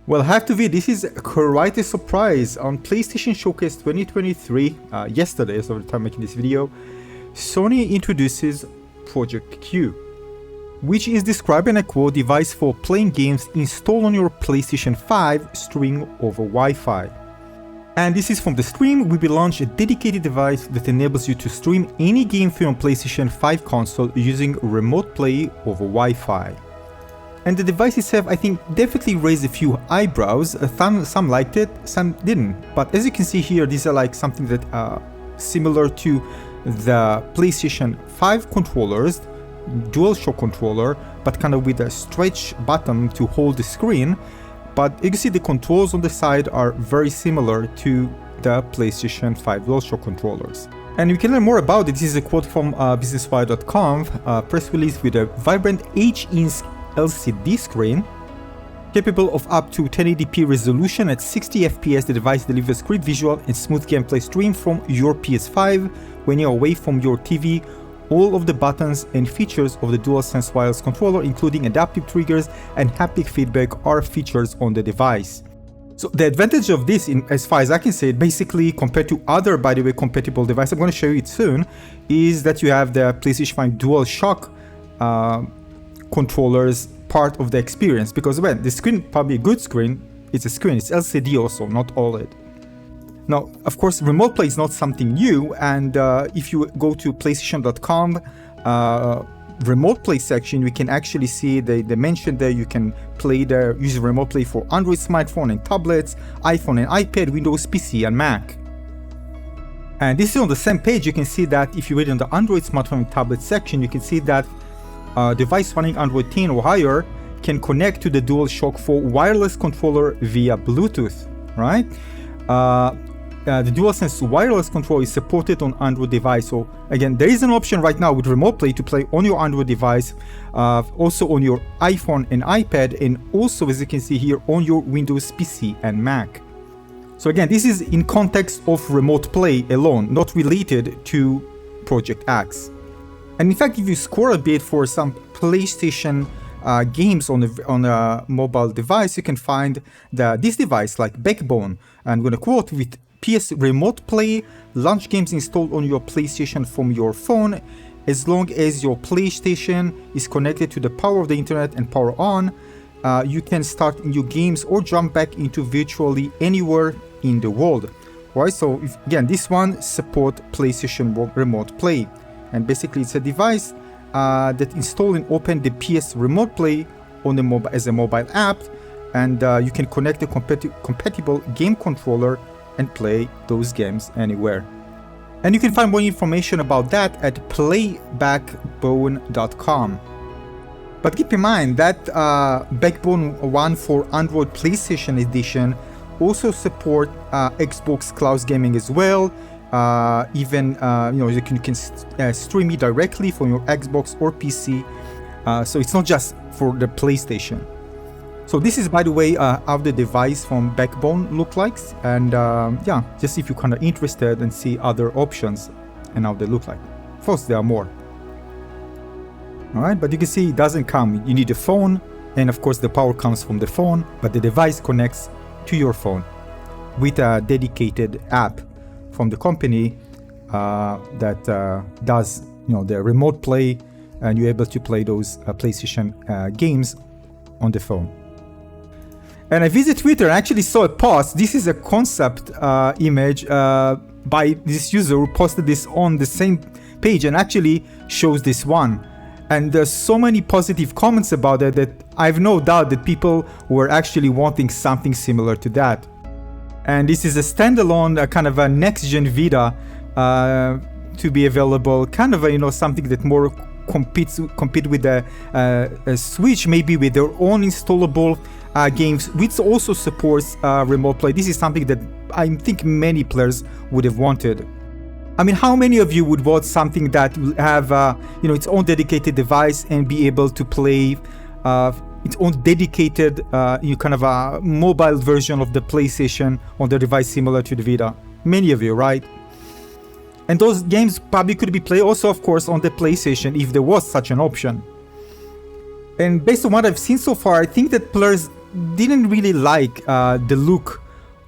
Well, I have to admit, this is quite a surprise. On PlayStation Showcase 2023, yesterday, so the time making this video, Sony introduces Project Q, which is described in a quote, device for playing games installed on your PlayStation 5 streaming over Wi-Fi. And this is from the stream. We will launch a dedicated device that enables you to stream any game from your PlayStation 5 console using remote play over Wi-Fi. And the device itself, I think, definitely raised a few eyebrows. Some liked it, some didn't. But as you can see here, these are like something that are similar to the PlayStation 5 controllers, DualShock controller, but kind of with a stretch button to hold the screen. But you can see the controls on the side are very similar to the PlayStation 5 DualShock controllers. And you can learn more about it. This is a quote from businesswire.com, press release with a vibrant 8-inch LCD screen, capable of up to 1080p resolution at 60 FPS. The device delivers great visual and smooth gameplay stream from your PS5 when you're away from your TV. All of the buttons and features of the DualSense wireless controller, including adaptive triggers and haptic feedback, are features on the device. So the advantage of this, as far as I can say, basically compared to other, by the way, compatible devices, I'm going to show you it soon, is that you have the PlayStation 5 DualShock controllers part of the experience, because when the screen, probably a good screen, it's a screen, it's LCD also, not OLED. Now, of course, remote play is not something new, and if you go to PlayStation.com remote play section, you can actually see they mentioned there you can play there using remote play for Android smartphone and tablets, iPhone and iPad, Windows PC and Mac. And this is on the same page. You can see that if you read in the Android smartphone and tablet section, you can see that device running Android 10 or higher can connect to the DualShock 4 wireless controller via Bluetooth, right? The DualSense wireless control is supported on Android device. So again, there is an option right now with remote play to play on your Android device, also on your iPhone and iPad, and also, as you can see here, on your Windows PC and Mac. So again, this is in context of remote play alone, not related to Project X. And in fact, if you scroll a bit for some PlayStation games on a mobile device, you can find this device like Backbone. I'm going to quote, with PS Remote Play, launch games installed on your PlayStation from your phone. As long as your PlayStation is connected to the power of the internet and power on, you can start new games or jump back into virtually anywhere in the world. Right? So again, this one support PlayStation Remote Play. And basically it's a device that install and open the PS Remote Play on the mobile as a mobile app, and you can connect a compatible game controller and play those games anywhere. And you can find more information about that at playbackbone.com. But keep in mind that Backbone 1 for Android PlayStation Edition also support Xbox Cloud Gaming as well. Even you can stream it directly from your Xbox or PC, so it's not just for the PlayStation. So this is, by the way, how the device from Backbone look like, and yeah, just if you're kind of interested and see other options and how they look like. Of course, there are more. All right, but you can see it doesn't come. You need a phone, and of course the power comes from the phone, but the device connects to your phone with a dedicated app from the company that does the remote play, and you're able to play those PlayStation games on the phone. And I visited Twitter and actually saw a post. This is a concept image by this user who posted this on the same page and actually shows this one. And there's so many positive comments about it that I have no doubt that people were actually wanting something similar to that. And this is a standalone kind of a next-gen Vita to be available, kind of something that more compete with a Switch, maybe with their own installable games, which also supports remote play. This is something that I think many players would have wanted. I mean, how many of you would want something that will have its own dedicated device and be able to play its own dedicated kind of a mobile version of the PlayStation on the device similar to the Vita? Many of you, right? And those games probably could be played also, of course, on the PlayStation if there was such an option. And based on what I've seen so far, I think that players didn't really like the look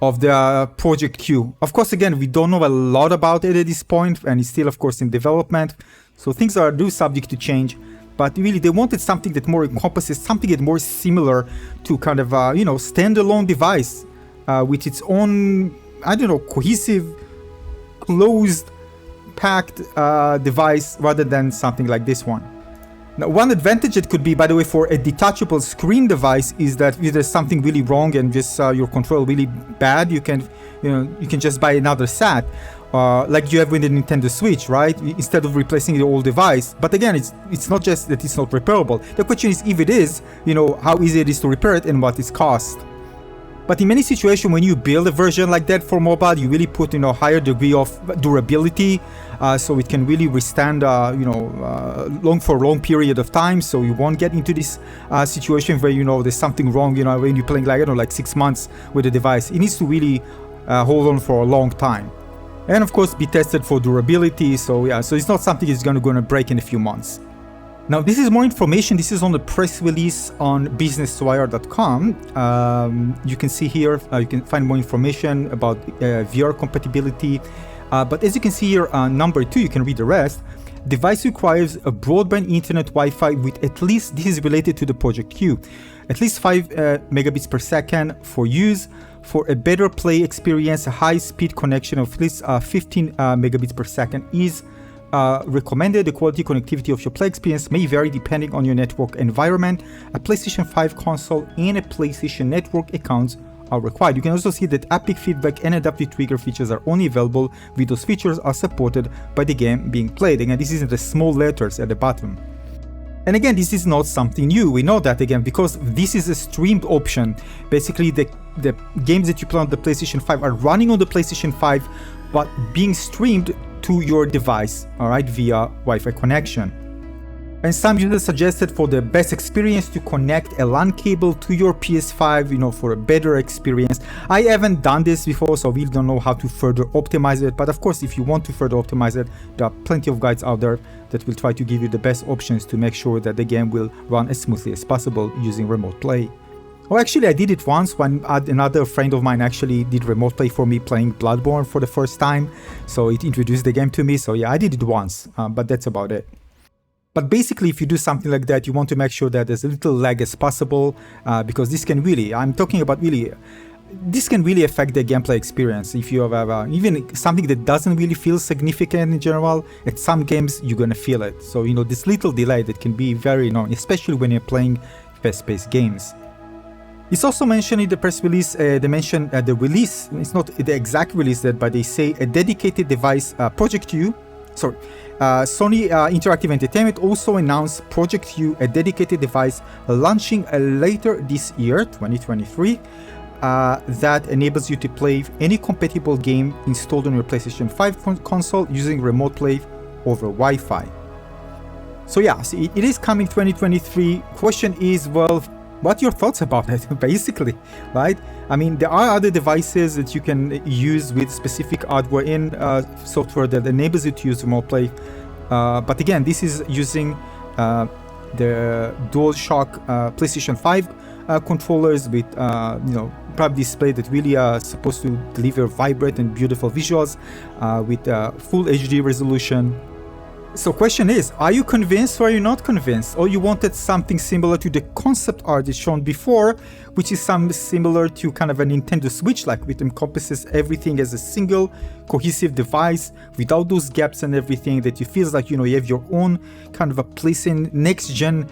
of the Project Q. Of course, again, we don't know a lot about it at this point, and it's still, of course, in development. So things are subject to change. But really, they wanted something that more encompasses, something that more similar to kind of, standalone device with its own, cohesive, closed, packed device rather than something like this one. Now, one advantage it could be, by the way, for a detachable screen device is that if there's something really wrong and just your control really bad, you can just buy another SAT, like you have with the Nintendo Switch, right? Instead of replacing the old device. But again, it's not just that it's not repairable. The question is, if it is, how easy it is to repair it and what its cost. But in many situations, when you build a version like that for mobile, you really put higher degree of durability, so it can really withstand for a long period of time. So you won't get into this situation where there's something wrong. When you're playing like 6 months with the device, it needs to really hold on for a long time, and of course be tested for durability. So it's not something that's going to break in a few months. Now, this is more information. This is on the press release on businesswire.com. You can see here, you can find more information about VR compatibility. But as you can see here, number 2, you can read the rest. Device requires a broadband internet Wi-Fi with at least, this is related to the Project Q, at least 5 megabits per second for use. For a better play experience, a high-speed connection of at least 15 megabits per second is recommended. The quality connectivity of your play experience may vary depending on your network environment. A PlayStation 5 console and a PlayStation Network accounts are required. You can also see that haptic feedback and adaptive trigger features are only available when those features are supported by the game being played. Again, this is in the small letters at the bottom. And again, this is not something new. We know that, again, because this is a streamed option. Basically, the games that you play on the PlayStation 5 are running on the PlayStation 5, but being streamed to your device, all right, via Wi-Fi connection. And some users suggested for the best experience to connect a LAN cable to your PS5, for a better experience. I haven't done this before, so we don't know how to further optimize it. But of course, if you want to further optimize it, there are plenty of guides out there that will try to give you the best options to make sure that the game will run as smoothly as possible using remote play. Oh, actually, I did it once when another friend of mine actually did remote play for me playing Bloodborne for the first time. So it introduced the game to me. So yeah, I did it once, but that's about it. But basically, if you do something like that, you want to make sure that there's a little lag as possible, because this can really, this can really affect the gameplay experience. If you have even something that doesn't really feel significant in general, at some games, you're going to feel it. So, this little delay that can be very annoying, especially when you're playing fast-paced games. It's also mentioned in the press release, they mentioned the release, it's not the exact release that, but they say a dedicated device, Project Q, Sony Interactive Entertainment also announced Project Q, a dedicated device launching later this year, 2023, that enables you to play any compatible game installed on your PlayStation 5 console using remote play over Wi-Fi. So yeah, it is coming 2023. Question is, well, what are your thoughts about it, basically, right? I mean, there are other devices that you can use with specific hardware and software that enables you to use remote play. But again, this is using the DualShock PlayStation 5 controllers with, probably display that really are supposed to deliver vibrant and beautiful visuals with full HD resolution. So question is, are you convinced or are you not convinced? Or you wanted something similar to the concept art that's shown before, which is some similar to kind of a Nintendo Switch, like which encompasses everything as a single cohesive device without those gaps and everything, that you feel like, you have your own kind of a PlayStation next-gen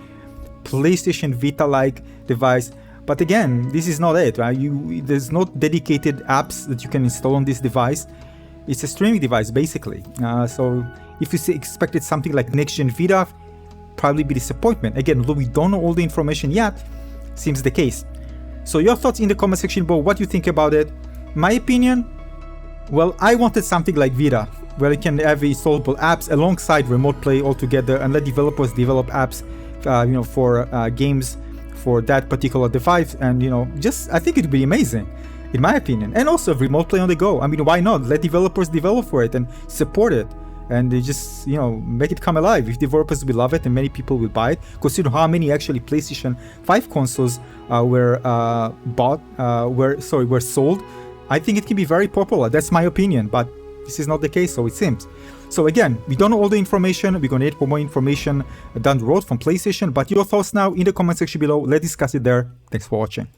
PlayStation Vita-like device. But again, this is not it, right? There's not dedicated apps that you can install on this device. It's a streaming device, basically. So if you expected something like next-gen Vita, probably be disappointment. Again, although we don't know all the information yet, seems the case. So your thoughts in the comment section below, what you think about it. My opinion? Well, I wanted something like Vita, where you can have installable apps alongside remote play altogether and let developers develop apps, for games for that particular device. And, I think it'd be amazing, in my opinion. And also remote play on the go. I mean, why not? Let developers develop for it and support it. and they just, you know, make it come alive. If developers will love it and many people will buy it, consider how many actually PlayStation 5 consoles were sold. I think it can be very popular. That's my opinion, but this is not the case, so it seems. So again, we don't know all the information. We're gonna need for more information down the road from PlayStation. But your thoughts now in the comment section below. Let's discuss it there. Thanks for watching.